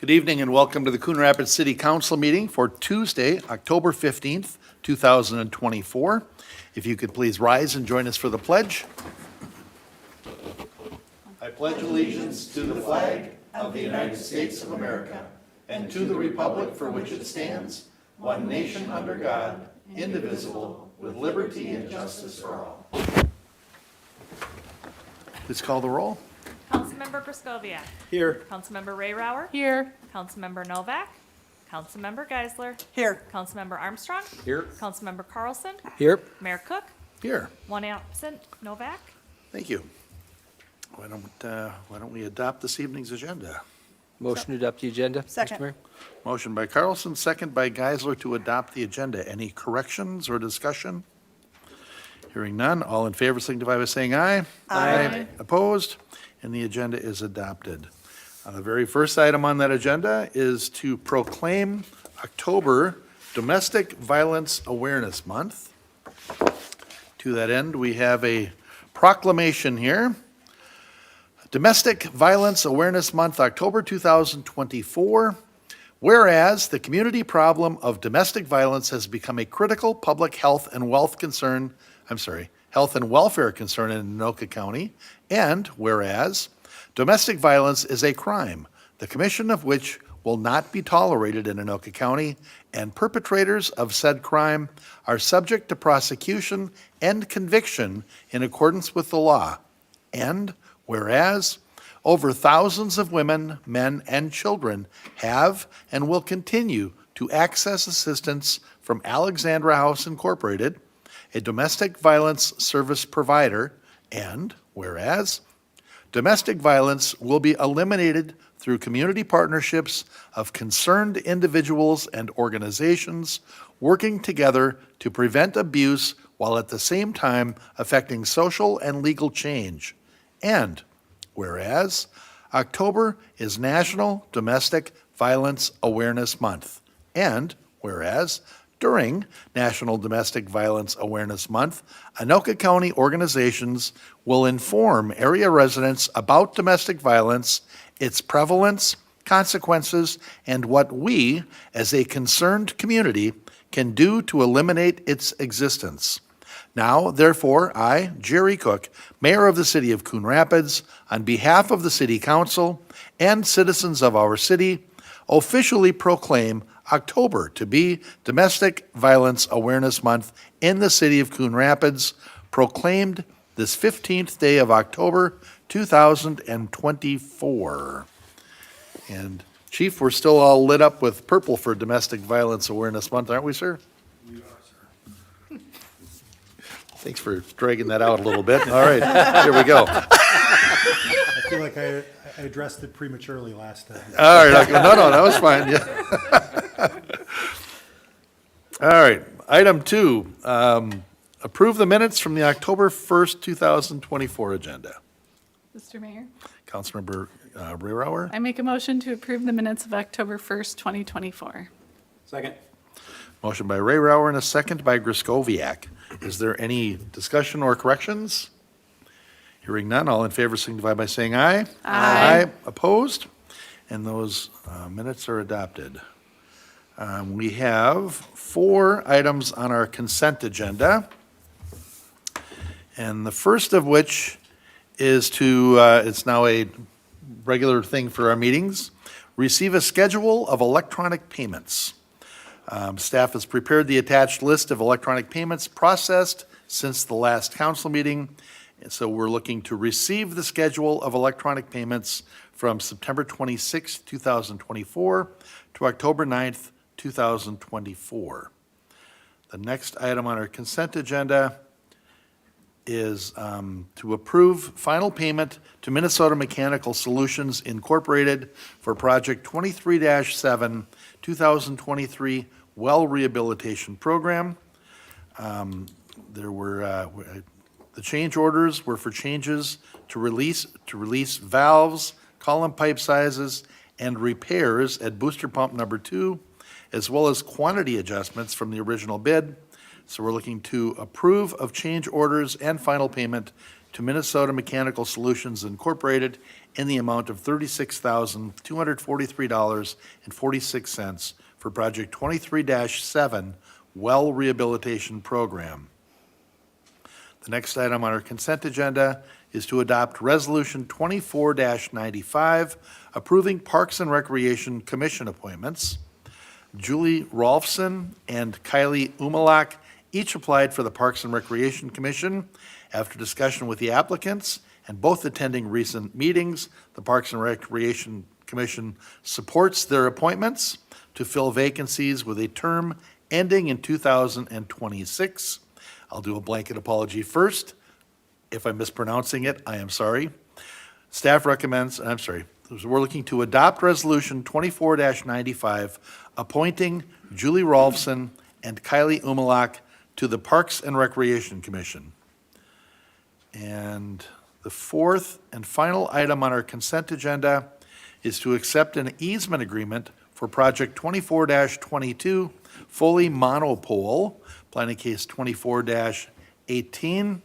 Good evening and welcome to the Coon Rapids City Council meeting for Tuesday, October 15th, 2024. If you could please rise and join us for the pledge. I pledge allegiance to the flag of the United States of America and to the republic for which it stands, one nation under God, indivisible, with liberty and justice for all. Please call the roll. Councilmember Praskoviak. Here. Councilmember Rayrauer. Here. Councilmember Novak. Councilmember Geisler. Here. Councilmember Armstrong. Here. Councilmember Carlson. Here. Mayor Cook. Here. One absent, Novak. Thank you. Why don't we adopt this evening's agenda? Motion to adopt the agenda. Second. Mr. Mayor. Motion by Carlson, second by Geisler to adopt the agenda. Any corrections or discussion? Hearing none, all in favor signify by saying aye. Aye. Opposed? And the agenda is adopted. The very first item on that agenda is to proclaim October Domestic Violence Awareness Month. To that end, we have a proclamation here. Domestic Violence Awareness Month, October 2024. Whereas the community problem of domestic violence has become a critical public health and welfare concern in Anoka County, and whereas domestic violence is a crime, the commission of which will not be tolerated in Anoka County, and perpetrators of said crime are subject to prosecution and conviction in accordance with the law, and whereas over thousands of women, men, and children have and will continue to access assistance from Alexandra House Incorporated, a domestic violence service provider, and whereas domestic violence will be eliminated through community partnerships of concerned individuals and organizations working together to prevent abuse while at the same time affecting social and legal change, and whereas October is National Domestic Violence Awareness Month, and whereas during National Domestic Violence Awareness Month, Anoka County organizations will inform area residents about domestic violence, its prevalence, consequences, and what we, as a concerned community, can do to eliminate its existence. Now, therefore, I, Jerry Cook, Mayor of the City of Coon Rapids, on behalf of the City Council and citizens of our city, officially proclaim October to be Domestic Violence Awareness Month in the City of Coon Rapids, proclaimed this 15th day of October, 2024. And Chief, we're still all lit up with purple for Domestic Violence Awareness Month, aren't we, sir? We are, sir. Thanks for dragging that out a little bit. All right, here we go. I feel like I addressed it prematurely last time. All right, no, that was fine, yeah. All right, item 2, approve the minutes from the October 1st, 2024 agenda. Mr. Mayor, Councilmember Rayrauer, I make a motion to approve the minutes of October 1st, 2024. Second. motion by Rayrauer and a second by Griskoviak. Is there any discussion or corrections? Hearing none, all in favor signify by saying aye. Aye. Opposed? And those minutes are adopted. We have 4 items on our consent agenda. And the first of which is to, it's now a regular thing for our meetings, receive a schedule of electronic payments. Staff has prepared the attached list of electronic payments processed since the last council meeting. And so we're looking to receive the schedule of electronic payments from September 26, 2024 to October 9th, 2024. The next item on our consent agenda is to approve final payment to Minnesota Mechanical Solutions Incorporated for Project 23-7 2023 Well Rehabilitation Program. There were the change orders were for changes to release valves, column pipe sizes, and repairs at booster pump number 2, as well as quantity adjustments from the original bid. So we're looking to approve of change orders and final payment to Minnesota Mechanical Solutions Incorporated in the amount of $36,243.46 for Project 23-7 Well Rehabilitation Program. The next item on our consent agenda is to adopt Resolution 24-95, approving Parks and Recreation Commission appointments. Julie Rolfson and Kylie Umalak each applied for the Parks and Recreation Commission. After discussion with the applicants and both attending recent meetings, the Parks and Recreation Commission supports their appointments to fill vacancies with a term ending in 2026. I'll do a blanket apology first. If I'm mispronouncing it, I am sorry. Staff recommends, we're looking to adopt Resolution 24-95, appointing Julie Rolfson and Kylie Umalak to the Parks and Recreation Commission. And the fourth and final item on our consent agenda is to accept an easement agreement for Project 24-22 Foley Monopole, planning case 24-18,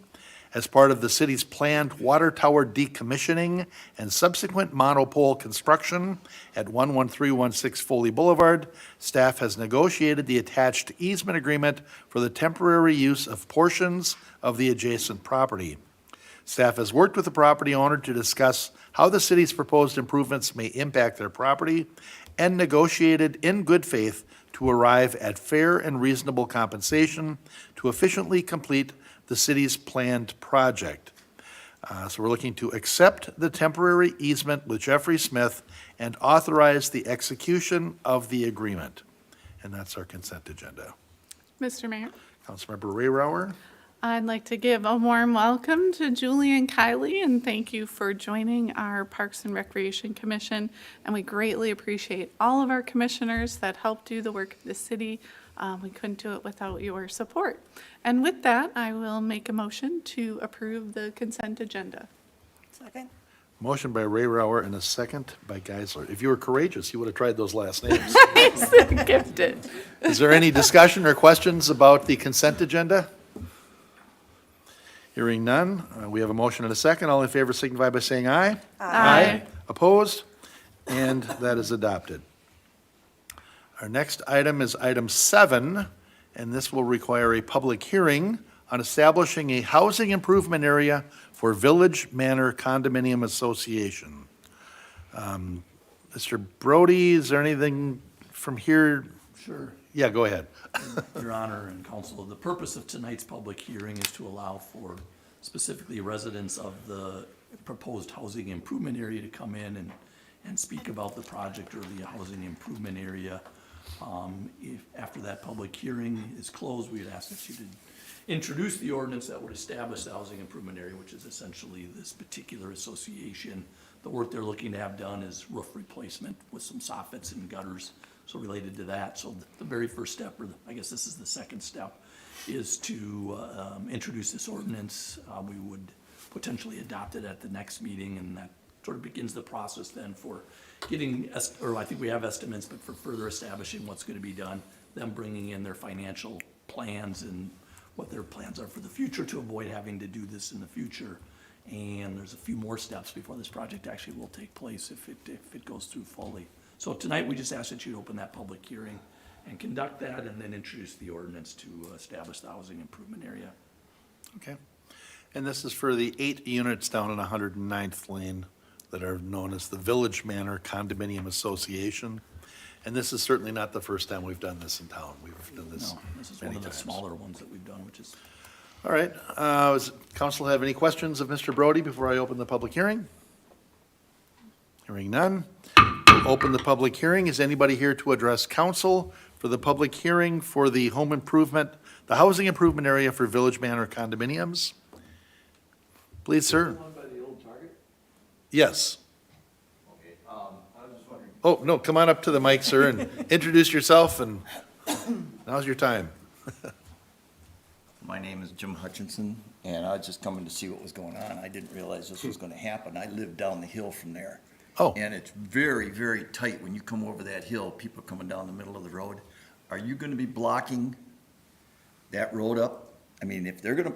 as part of the city's planned water tower decommissioning and subsequent monopole construction at 11316 Foley Boulevard. Staff has negotiated the attached easement agreement for the temporary use of portions of the adjacent property. Staff has worked with the property owner to discuss how the city's proposed improvements may impact their property and negotiated in good faith to arrive at fair and reasonable compensation to efficiently complete the city's planned project. So we're looking to accept the temporary easement with Jeffrey Smith and authorize the execution of the agreement. And that's our consent agenda. Mr. Mayor, Councilmember Rayrauer. I'd like to give a warm welcome to Julie and Kylie, and thank you for joining our Parks and Recreation Commission. And we greatly appreciate all of our commissioners that help do the work of the city. We couldn't do it without your support. And with that, I will make a motion to approve the consent agenda. Second. Motion by Rayrauer and a second by Geisler. If you were courageous, you would have tried those last names. He's gifted. Is there any discussion or questions about the consent agenda? Hearing none, we have a motion and a second. All in favor signify by saying aye. Aye. Opposed? And that is adopted. Our next item is item 7, and this will require a public hearing on establishing a housing improvement area for Village Manor Condominium Association. Mr. Brody, is there anything from here? Sure. Yeah, go ahead. Your Honor and Council, the purpose of tonight's public hearing is to allow for specifically residents of the proposed housing improvement area to come in and speak about the project or the housing improvement area. If, after that public hearing is closed, we'd ask that you to introduce the ordinance that would establish the housing improvement area, which is essentially this particular association. The work they're looking to have done is roof replacement with some soffits and gutters, so related to that. So the very first step, or I guess this is the second step, is to introduce this ordinance. We would potentially adopt it at the next meeting, and that sort of begins the process then for getting, or I think we have estimates, but for further establishing what's going to be done, them bringing in their financial plans and what their plans are for the future to avoid having to do this in the future. And there's a few more steps before this project actually will take place if it goes through fully. So tonight, we just ask that you open that public hearing and conduct that, and then introduce the ordinance to establish the housing improvement area. Okay. And this is for the 8 units down on 109th Lane that are known as the Village Manor Condominium Association. And this is certainly not the first time we've done this in town. We've done this No, this is many one of the times. smaller ones that we've done, which is, All right. Does council have any questions of Mr. Brody before I open the public hearing? Hearing none. We'll open the public hearing. Is anybody here to address council for the public hearing for the home improvement, the housing improvement area for Village Manor condominiums? Please, sir. One by the old Target? Yes. Okay, I was just wondering. Oh, no, come on up to the mic, sir, and introduce yourself, and now's your time. My name is Jim Hutchinson, and I was just coming to see what was going on. I didn't realize this was gonna happen. I live down the hill from there. Oh. And it's very, very tight when you come over that hill, people coming down the middle of the road. Are you gonna be blocking that road up? I mean, if they're gonna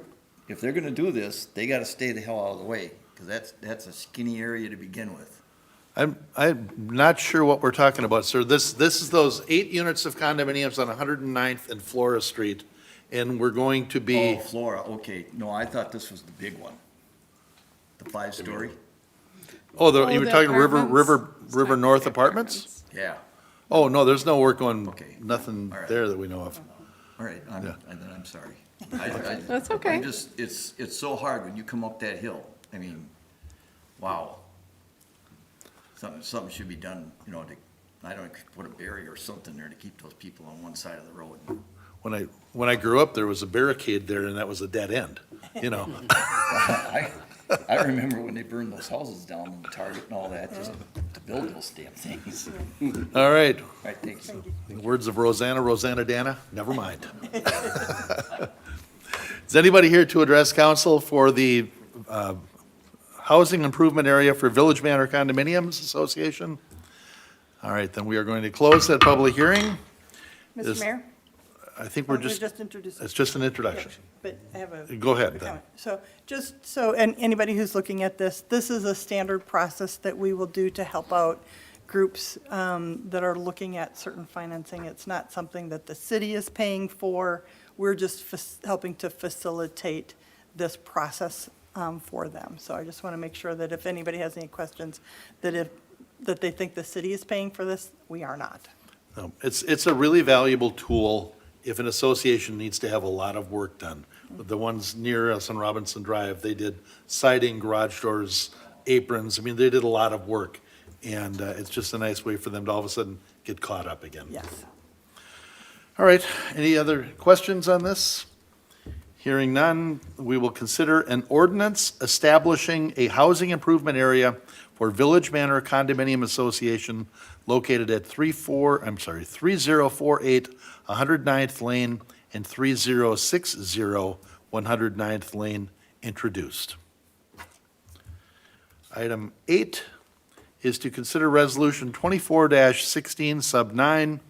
if they're gonna do this, they gotta stay the hell out of the way, cause that's a skinny area to begin with. I'm not sure what we're talking about, sir. This is those 8 units of condominiums on 109th and Flora Street, and we're going to Oh, be, Flora, okay, no, I thought this was the big one. The 5-story, you were the talking apartments. River North Apartments? yeah, Oh, no, there's no work going, Okay. nothing All right. there that we know of. all right, Yeah. I'm sorry. That's okay. I'm just, it's so hard when you come up that hill, I mean, wow. Something should be done, you know, I don't know, put a barrier or something there to keep those people on one side of the road. When I grew up, there was a barricade there, and that was a dead end, you know? I remember when they burned those houses down in Target and all that, just to build those damn things. All All right, right, thanks. in the words of Rosanna Dana, never mind. Is anybody here to address council for the Housing Improvement Area for Village Manor Condominiums Association? All right, then we are going to close that public hearing. Is- Mr. Mayor? I think we're We're just, just introducing. it's just an introduction. But I have a. Go ahead, a then. comment. So, just so, and anybody who's looking at this is a standard process that we will do to help out groups that are looking at certain financing. It's not something that the city is paying for. We're just helping to facilitate this process for them. So I just want to make sure that if anybody has any questions, that they think the city is paying for this, we are not. No, it's a really valuable tool if an association needs to have a lot of work done. The ones near us on Robinson Drive, they did siding, garage doors, aprons. I mean, they did a lot of work. And it's just a nice way for them to all of a sudden get caught up again. Yes. All right, any other questions on this? Hearing none, we will consider an ordinance establishing a housing improvement area for Village Manor Condominium Association located at 3048 109th Lane and 3060 109th Lane, introduced. Item 8 is to consider Resolution 24-16 Sub 9,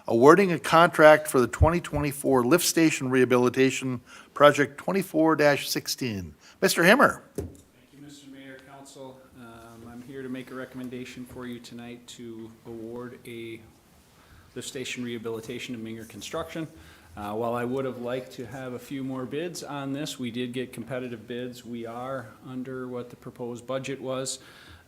awarding a contract for the 2024 lift station rehabilitation project 24-16. Mr. Himmer. Thank you, Mr. Mayor, Council. I'm here to make a recommendation for you tonight to award a lift station rehabilitation to Minger Construction. While I would have liked to have a few more bids on this, we did get competitive bids. We are under what the proposed budget was.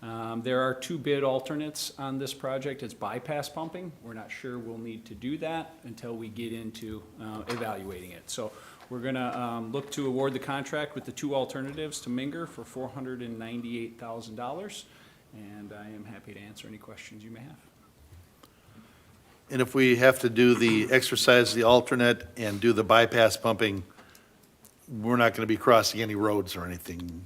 There are 2 bid alternates on this project. It's bypass pumping. We're not sure we'll need to do that until we get into evaluating it. So we're gonna look to award the contract with the 2 alternatives to Minger for $498,000. And I am happy to answer any questions you may have. And if we have to do the exercise, the alternate, and do the bypass pumping, we're not going to be crossing any roads or anything.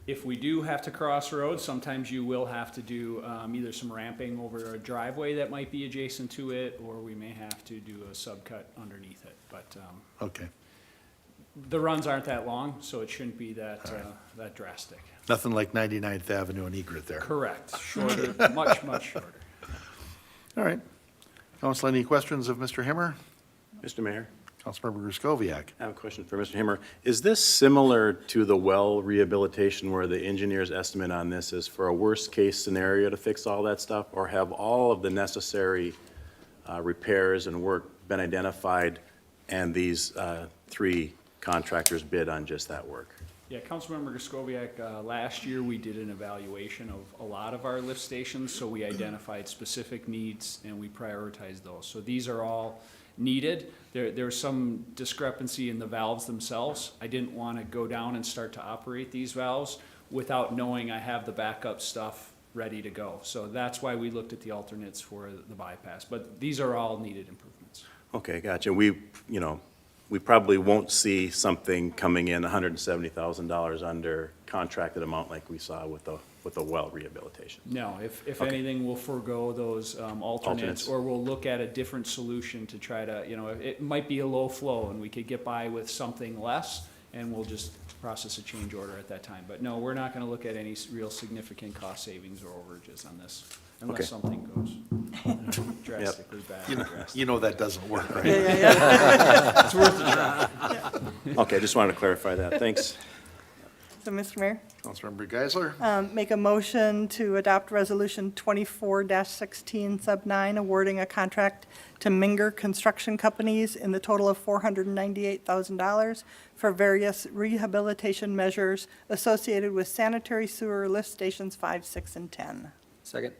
If we do have to cross roads, sometimes you will have to do either some ramping over a driveway that might be adjacent to it, or we may have to do a subcut underneath it. But Okay, the runs aren't that long, so it shouldn't be that, that drastic. nothing like 99th Avenue and Egret there. Correct, shorter, much, much shorter. All right. Council, any questions of Mr. Himmer? Mr. Mayor, Councilmember Griscoviac. I have a question for Mr. Himmer. Is this similar to the well rehabilitation where the engineer's estimate on this is for a worst-case scenario to fix all that stuff? Or have all of the necessary repairs and work been identified and these 3 contractors bid on just that work? Yeah, Councilmember Griscoviac, last year we did an evaluation of a lot of our lift stations, so we identified specific needs and we prioritized those. So these are all needed. There's some discrepancy in the valves themselves. I didn't want to go down and start to operate these valves without knowing I have the backup stuff ready to go. So that's why we looked at the alternates for the bypass, but these are all needed improvements. Okay, gotcha. We probably won't see something coming in $170,000 under contracted amount like we saw with the well rehabilitation. No, if Okay. anything, we'll forego those alternates, or we'll look at a different solution to try to, it might be a low flow and we could get by with something less, and we'll just process a change order at that time. But no, we're not gonna look at any real significant cost savings or overages on this Okay. unless something goes. Drastically bad. You know that doesn't work, right? Okay, I just wanted to clarify that. Thanks. So, Mr. Mayor, Councilmember Geisler, make a motion to adopt Resolution 24-16 Sub 9, awarding a contract to Minger Construction Companies in the total of $498,000 for various rehabilitation measures associated with sanitary sewer lift stations 5, 6, and 10. Second.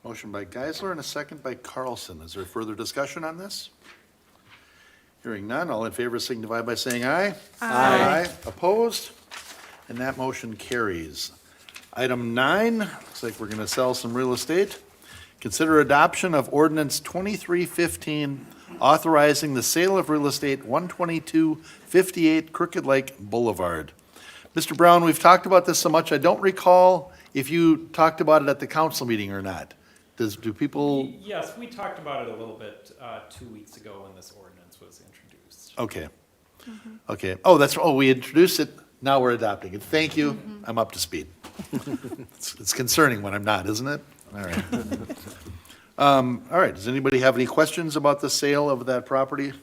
motion by Geisler and a second by Carlson. Is there further discussion on this? Hearing none, all in favor signify by saying aye. Aye. Opposed? And that motion carries. Item 9, looks like we're going to sell some real estate. Consider adoption of ordinance 2315, authorizing the sale of real estate 12258 Crooked Lake Boulevard. Mr. Brown, we've talked about this so much, I don't recall if you talked about it at the council meeting or not. Do people, Yes, we talked about it a little bit 2 weeks ago when this ordinance was introduced. okay. Okay, we introduced it, now we're adopting it. Thank you, I'm up to speed. It's concerning when I'm not, isn't it? All right. All right, does anybody have any questions about the sale of that property?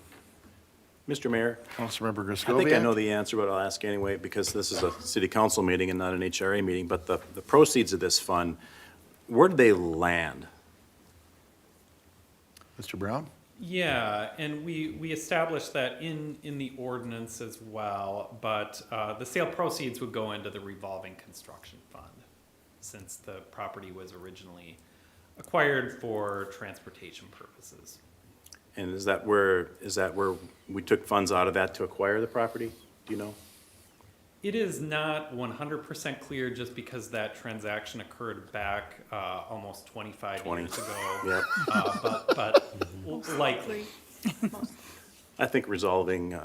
Mr. Mayor, Councilmember I Griscoviac? think I know the answer, but I'll ask anyway, because this is a city council meeting and not an HRA meeting, but the proceeds of this fund, where do they land? Mr. Brown? Yeah, and we established that in the ordinance as well, but the sale proceeds would go into the revolving construction fund, since the property was originally acquired for transportation purposes. And is that where we took funds out of that to acquire the property? Do you know? It is not 100% clear just because that transaction occurred back almost 25 years ago. Yep. But likely. I think revolving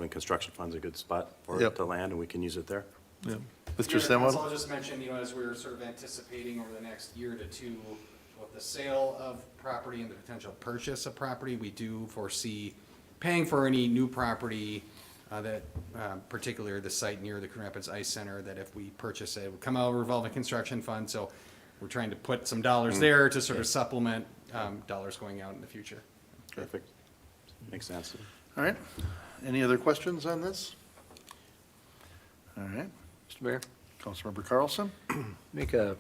construction fund's a good spot for Yep. it to land, and we can use it there. Yeah. Mr. Mayor, Simon? I'll just mention, as we're sort of anticipating over the next year to two, with the sale of property and the potential purchase of property, we do foresee paying for any new property that, particularly the site near the Coon Rapids Ice Center, that if we purchase it, would come out of a revolving construction fund. So we're trying to put some dollars there to sort of supplement dollars going out in the future. Perfect. Makes sense. All right, any other questions on this? All right, Mr. Mayor, Councilmember Carlson? make a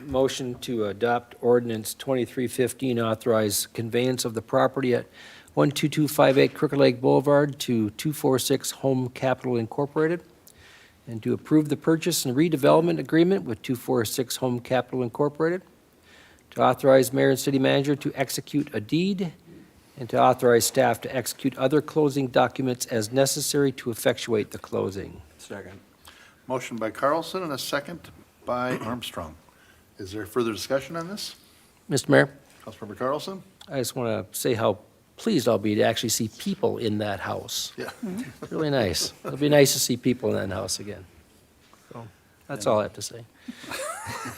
motion to adopt ordinance 2315, authorize conveyance of the property at 12258 Crooked Lake Boulevard to 246 Home Capital Incorporated, and to approve the purchase and redevelopment agreement with 246 Home Capital Incorporated, to authorize mayor and city manager to execute a deed, and to authorize staff to execute other closing documents as necessary to effectuate the closing. Second. Motion by Carlson and a second by Armstrong. Is there further discussion on this? Mr. Mayor, Councilmember Carlson? I just want to say how pleased I'll be to actually see people in that house. Yeah. It's really nice. It'll be nice to see people in that house again. So, that's all I have to say.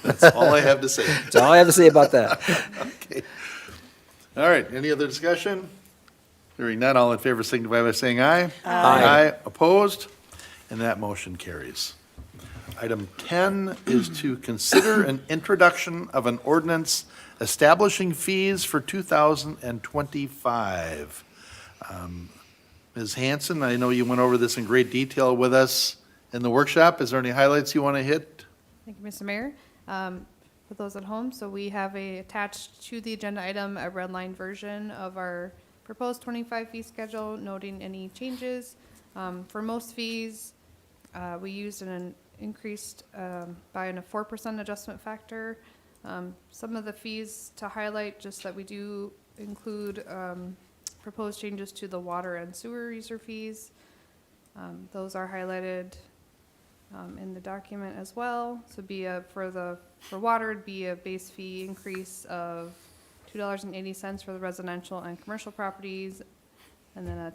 That's all I have to say. That's all I have to say about that. Okay. All right, any other discussion? Hearing none, all in favor signify by saying aye. Aye. Opposed? And that motion carries. Item 10 is to consider an introduction of an ordinance establishing fees for 2025. Ms. Hanson, I know you went over this in great detail with us in the workshop. Is there any highlights you want to hit? Thank you, Mr. Mayor. For those at home, so we have attached to the agenda item a red line version of our proposed 25 fee schedule, noting any changes. For most fees, we used an increased by a 4% adjustment factor. Some of the fees to highlight, just that we do include proposed changes to the water and sewer user fees. Those are highlighted in the document as well. So for water, it'd be a base fee increase of $2.80 for the residential and commercial properties, and then a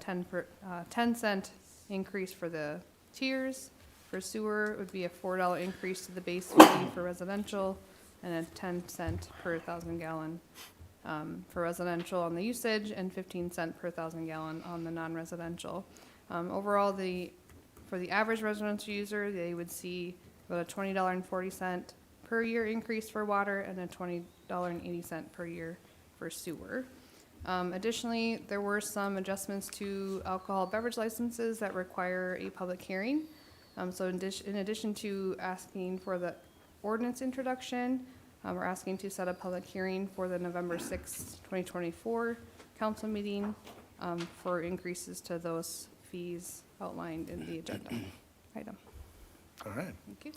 10-cent increase for the tiers. For sewer, it would be a $4 increase to the base fee for residential, and a 10-cent per 1,000 gallon for residential on the usage, and 15-cent per 1,000 gallon on the non-residential. Overall, for the average residential user, they would see about a $20.40 per year increase for water, and a $20.80 per year for sewer. Additionally, there were some adjustments to alcohol beverage licenses that require a public hearing. So in addition to asking for the ordinance introduction, we're asking to set a public hearing for the November 6th, 2024 council meeting for increases to those fees outlined in the agenda item. All right. Thank you.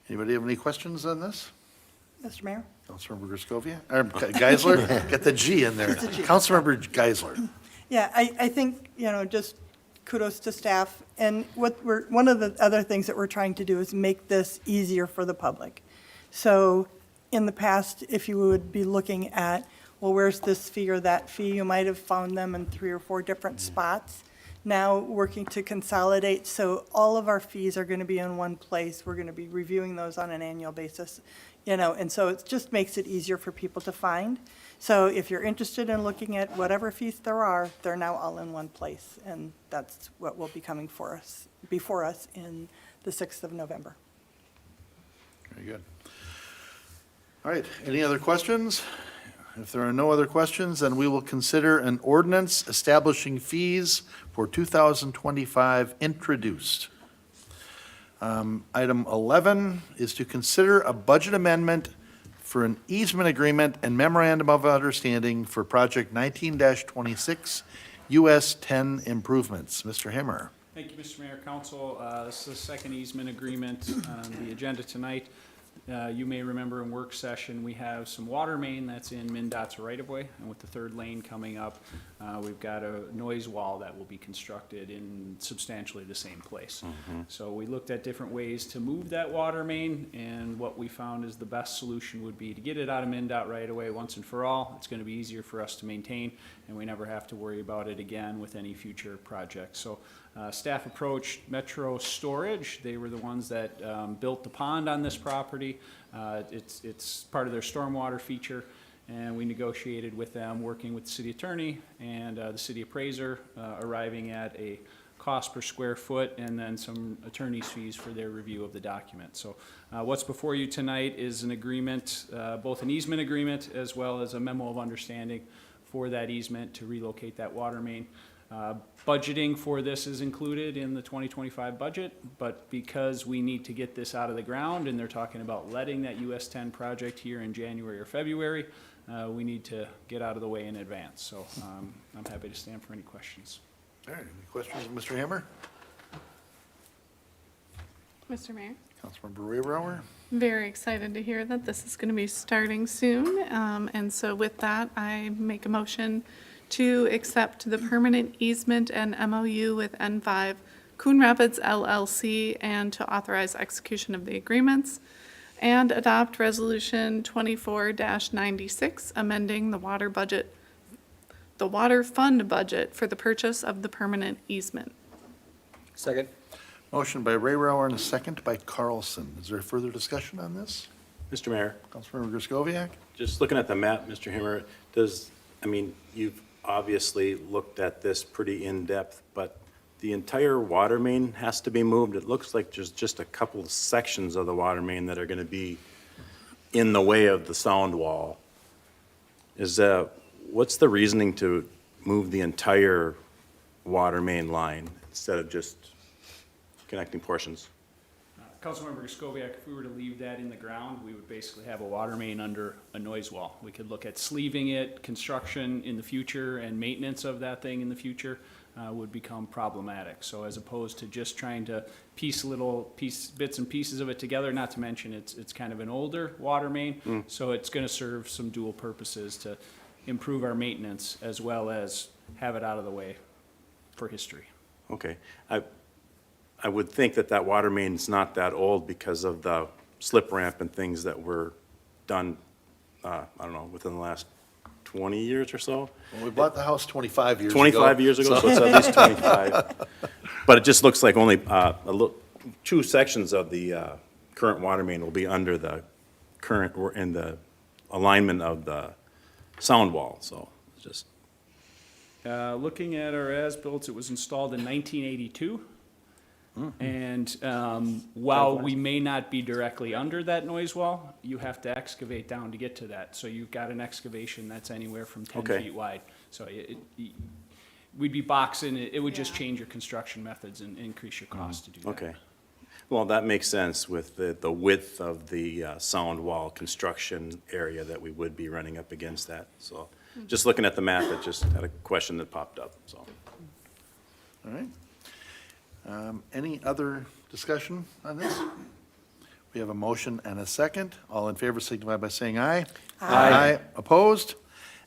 Anybody have any questions on this? Mr. Mayor? Councilmember Griscoviac, or Geisler? Get the G in there. Councilmember Geisler. Yeah, I think, just kudos to staff. And one of the other things that we're trying to do is make this easier for the public. So in the past, if you would be looking at, well, where's this fee or that fee, you might have found them in 3 or 4 different spots. Now, working to consolidate, so all of our fees are going to be in one place. We're going to be reviewing those on an annual basis, and so it just makes it easier for people to find. So if you're interested in looking at whatever fees there are, they're now all in one place, and that's what will be coming before us in the 6th of November. Very good. All right, any other questions? If there are no other questions, then we will consider an ordinance establishing fees for 2025 introduced. Item 11 is to consider a budget amendment for an easement agreement and memorandum of understanding for project 19-26 US 10 improvements. Mr. Himmer. Thank you, Mr. Mayor, Council. This is the second easement agreement on the agenda tonight. You may remember in work session, we have some water main that's in MnDOT's right-of-way, and with the third lane coming up, we've got a noise wall that will be constructed in substantially the same place. So we looked at different ways to move that water main, and what we found is the best solution would be to get it out of MnDOT right-of-way once and for all. It's gonna be easier for us to maintain, and we never have to worry about it again with any future projects. So staff approached Metro Storage. They were the ones that built the pond on this property. It's part of their stormwater feature, and we negotiated with them, working with the city attorney and the city appraiser, arriving at a cost per square foot and then some attorney's fees for their review of the document. So what's before you tonight is an agreement, both an easement agreement as well as a memo of understanding for that easement to relocate that water main. Budgeting for this is included in the 2025 budget, but because we need to get this out of the ground and they're talking about letting that US 10 project here in January or February, we need to get out of the way in advance. So I'm happy to stand for any questions. All right, any questions, Mr. Hammer? Mr. Mayor? Councilmember Raybrower? Very excited to hear that this is going to be starting soon. And so with that, I make a motion to accept the permanent easement and MOU with N5 Coon Rapids LLC and to authorize execution of the agreements and adopt Resolution 24-96, amending the water fund budget for the purchase of the permanent easement. Second. Motion by Raybrower and a second by Carlson. Is there further discussion on this? Mr. Mayor, Councilmember Griscoviac? just looking at the map, Mr. Himmer, you've obviously looked at this pretty in-depth, but the entire water main has to be moved. It looks like there's just a couple of sections of the water main that are gonna be in the way of the sound wall. What's the reasoning to move the entire water main line instead of just connecting portions? Councilmember Griscoviac, if we were to leave that in the ground, we would basically have a water main under a noise wall. We could look at sleeving it, construction in the future, and maintenance of that thing in the future would become problematic. So as opposed to just trying to piece bits and pieces of it together, not to mention it's kind of an older water main, so it's gonna serve some dual purposes to improve our maintenance as well as have it out of the way for history. Okay. I would think that water main's not that old because of the slip ramp and things that were done, I don't know, within the last 20 years or so? Well, we bought the house 25 years ago. 25 years ago, so it's at least 25. But it just looks like only two sections of the current water main will be under the current, or in the alignment of the sound wall, so it's just. Looking at our as-built, it was installed in 1982. And while we may not be directly under that noise wall, you have to excavate down to get to that. So you've got an excavation that's anywhere from 10 Okay. feet wide. So we'd be boxing, it would just change your construction methods and increase your cost to do that. Okay. Well, that makes sense with the width of the sound wall construction area that we would be running up against that. So just looking at the map, it just had a question that popped up, so. All right. Any other discussion on this? We have a motion and a second. All in favor signify by saying aye. Aye. Opposed?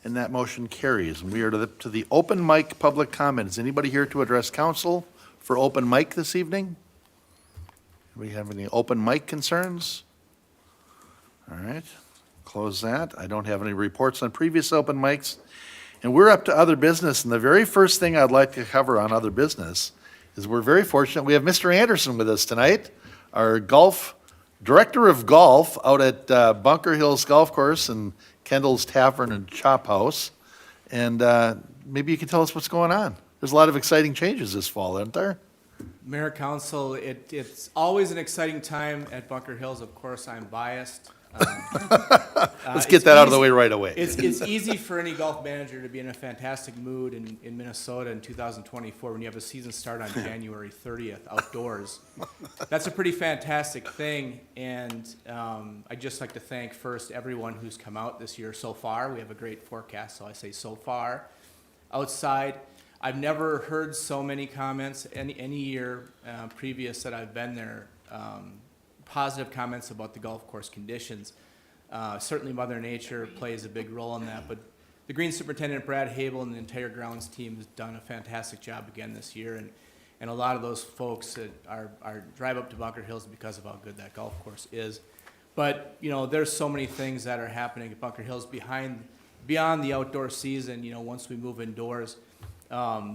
And that motion carries. And we are to the open mic public comment. Is anybody here to address council for open mic this evening? Do we have any open mic concerns? All right, close that. I don't have any reports on previous open mics. And we're up to other business, and the very first thing I'd like to cover on other business is we're very fortunate, we have Mr. Anderson with us tonight, our director of golf out at Bunker Hills Golf Course and Kendall's Tavern and Chop House. And maybe you can tell us what's going on. There's a lot of exciting changes this fall, aren't there? Mayor, Council, it's always an exciting time at Bunker Hills. Of course, I'm biased. Let's get that out of the way right away. It's easy for any golf manager to be in a fantastic mood in Minnesota in 2024 when you have a season start on January 30th outdoors. That's a pretty fantastic thing, and I'd just like to thank first everyone who's come out this year so far. We have a great forecast, so I say so far. Outside, I've never heard so many comments any year previous that I've been there, positive comments about the golf course conditions. Certainly Mother Nature plays a big role in that, but the Green Superintendent, Brad Habel, and the entire grounds team has done a fantastic job again this year, and a lot of those folks that are drive up to Bunker Hills because of how good that golf course is. But, you know, there's so many things that are happening at Bunker Hills beyond the outdoor season, you know, once we move indoors.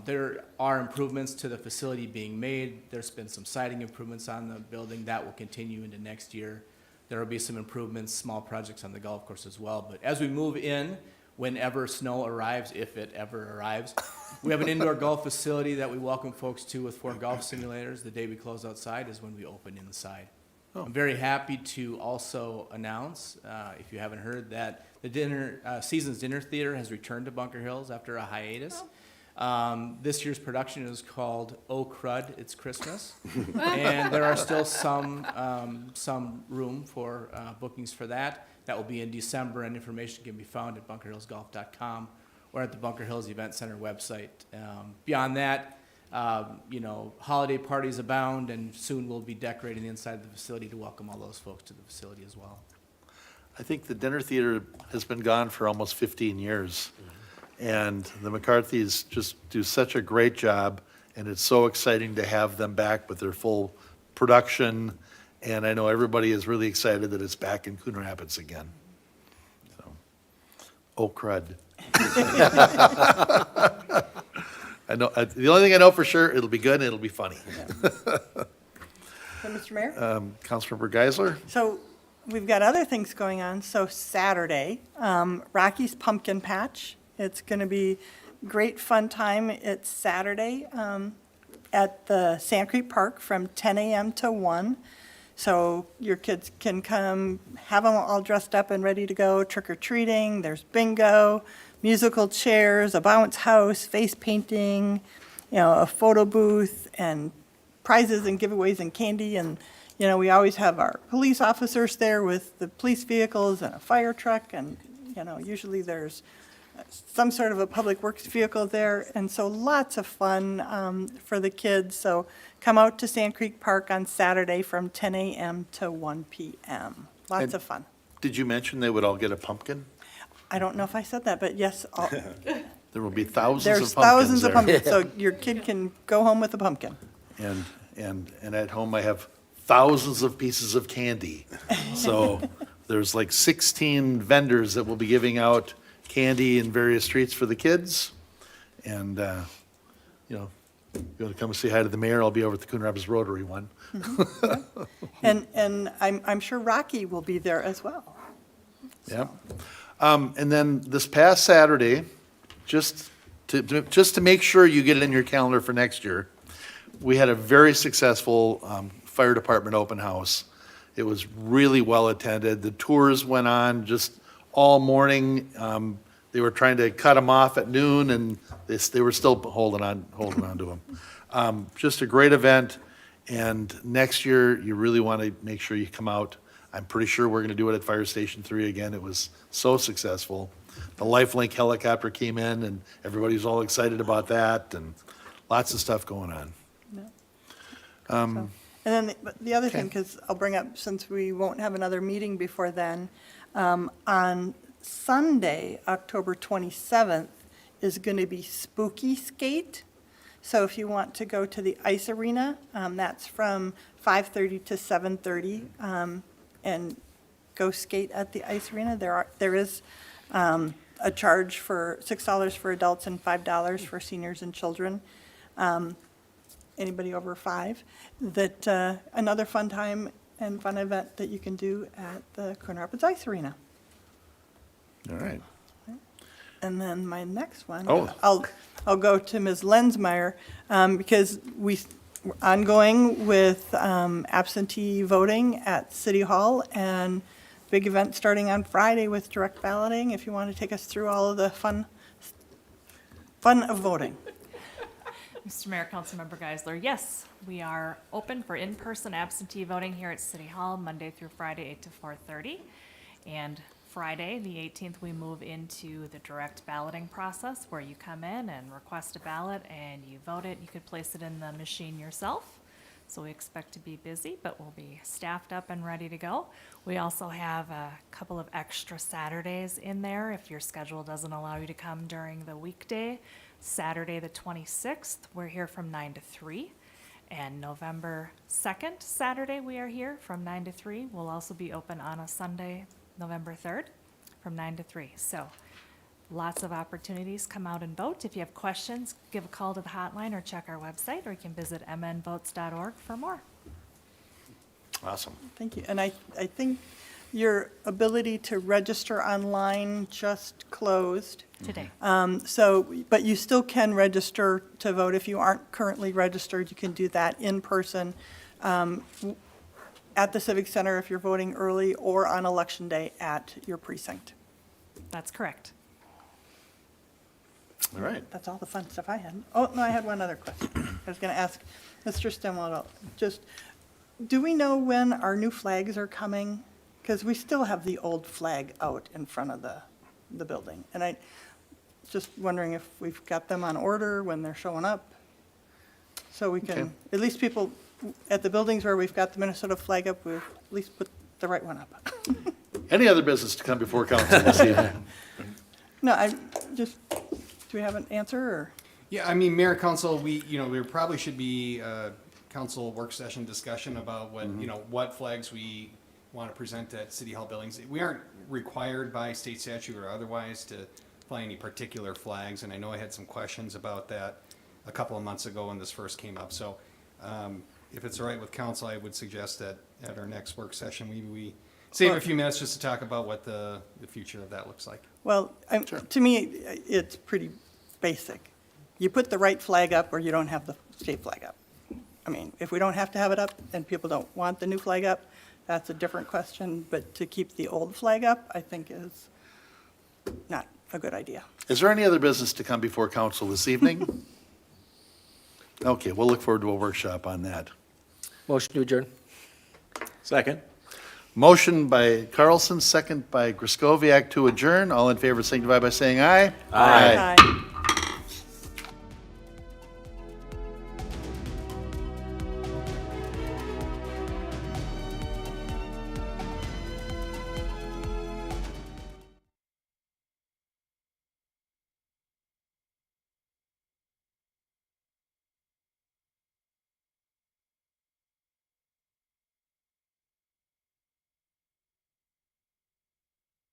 There are improvements to the facility being made. There's been some siding improvements on the building that will continue into next year. There will be some improvements, small projects on the golf course as well. But as we move in, whenever snow arrives, if it ever arrives, we have an indoor golf facility that we welcome folks to with 4 golf simulators. The day we close outside is when we open inside. I'm very happy to also announce, if you haven't heard, that the Seasons Dinner Theater has returned to Bunker Hills after a hiatus. This year's production is called Oh Crud, It's Christmas. And there are still some room for bookings for that. That will be in December, and information can be found at bunkerhillsgolf.com or at the Bunker Hills Event Center website. Beyond that, you know, holiday parties abound, and soon we'll be decorating the inside of the facility to welcome all those folks to the facility as well. I think the dinner theater has been gone for almost 15 years. And the McCarthys just do such a great job, and it's so exciting to have them back with their full production. And I know everybody is really excited that it's back in Coon Rapids again. So, oh crud. I know, the only thing I know for sure, it'll be good and it'll be funny. So, Mr. Mayor? Councilmember Geisler? So we've got other things going on. So Saturday, Rocky's Pumpkin Patch. It's going to be great fun time. It's Saturday at the Sand Creek Park from 10 a.m. to 1. So your kids can come, have them all dressed up and ready to go, trick-or-treating. There's bingo, musical chairs, a bounce house, face painting, you know, a photo booth, and prizes and giveaways and candy. And, you know, we always have our police officers there with the police vehicles and a fire truck. And, you know, usually there's some sort of a public works vehicle there, and so lots of fun for the kids. So come out to Sand Creek Park on Saturday from 10 a.m. to 1 p.m. Lots And of fun. Did you mention they would all get a pumpkin? I don't know if I said that, but yes, There will be thousands there's of pumpkins thousands of there. pumpkins, so your kid can go home with a pumpkin. And at home, I have thousands of pieces of candy. So there's like 16 vendors that will be giving out candy in various treats for the kids. And, you know, if you want to come and say hi to the mayor, I'll be over at the Coon Rapids Rotary one. And I'm sure Rocky will be there as well. Yeah. And then this past Saturday, just to make sure you get it in your calendar for next year, we had a very successful fire department open house. It was really well attended. The tours went on just all morning. They were trying to cut them off at noon, and they were still holding on to them. Just a great event, and next year, you really want to make sure you come out. I'm pretty sure we're going to do it at Fire Station 3 again. It was so successful. The Lifelink helicopter came in, and everybody was all excited about that, and lots of stuff going on. And then the other thing, because I'll bring up, since we won't have another meeting before then, on Sunday, October 27th, is going to be Spooky Skate. So if you want to go to the ice arena, that's from 5:30 to 7:30, and go skate at the ice arena. There is a charge for $6 for adults and $5 for seniors and children. Anybody over 5, that another fun time and fun event that you can do at the Coon Rapids Ice Arena. All right. And then my next one, Oh. I'll go to Ms. Lensmeyer, because we're ongoing with absentee voting at City Hall, and big event starting on Friday with direct balloting, if you want to take us through all of the fun of voting. Mr. Mayor, Councilmember Geisler, yes, we are open for in-person absentee voting here at City Hall, Monday through Friday, 8 to 4:30. And Friday, the 18th, we move into the direct balloting process, where you come in and request a ballot and you vote it. You could place it in the machine yourself. So we expect to be busy, but we'll be staffed up and ready to go. We also have a couple of extra Saturdays in there if your schedule doesn't allow you to come during the weekday. Saturday, the 26th, we're here from 9 to 3. And November 2nd, Saturday, we are here from 9 to 3. We'll also be open on a Sunday, November 3rd, from 9 to 3. So lots of opportunities. Come out and vote. If you have questions, give a call to the hotline or check our website, or you can visit mnvotes.org for more. Awesome. Thank you. And I think your ability to register online just closed. Today. But you still can register to vote. If you aren't currently registered, you can do that in person at the Civic Center if you're voting early, or on Election Day at your precinct. That's correct. All right. That's all the fun stuff I had. Oh, no, I had one other question. I was going to ask Mr. Stemwell, just, do we know when our new flags are coming? Because we still have the old flag out in front of the building. And I just wondering if we've got them on order, when they're showing up, so we can, Okay. at least people at the buildings where we've got the Minnesota flag up, we've at least put the right one up. Any other business to come before council this evening? No, I just, do we have an answer, or? Yeah, I mean, Mayor, Council, there probably should be a council work session discussion about what flags we want to present at City Hall buildings. We aren't required by state statute or otherwise to fly any particular flags, and I know I had some questions about that a couple of months ago when this first came up. So if it's all right with council, I would suggest that at our next work session, we save a few minutes just to talk about what the future of that looks like. Well, to me, it's pretty basic. You put the right flag up, or you don't have the state flag up. I mean, if we don't have to have it up and people don't want the new flag up, that's a different question. But to keep the old flag up, I think is not a good idea. Is there any other business to come before council this evening? Okay, we'll look forward to a workshop on that. Motion to adjourn. Second. Motion by Carlson, second by Griscoviac to adjourn. All in favor signify by saying aye. Aye.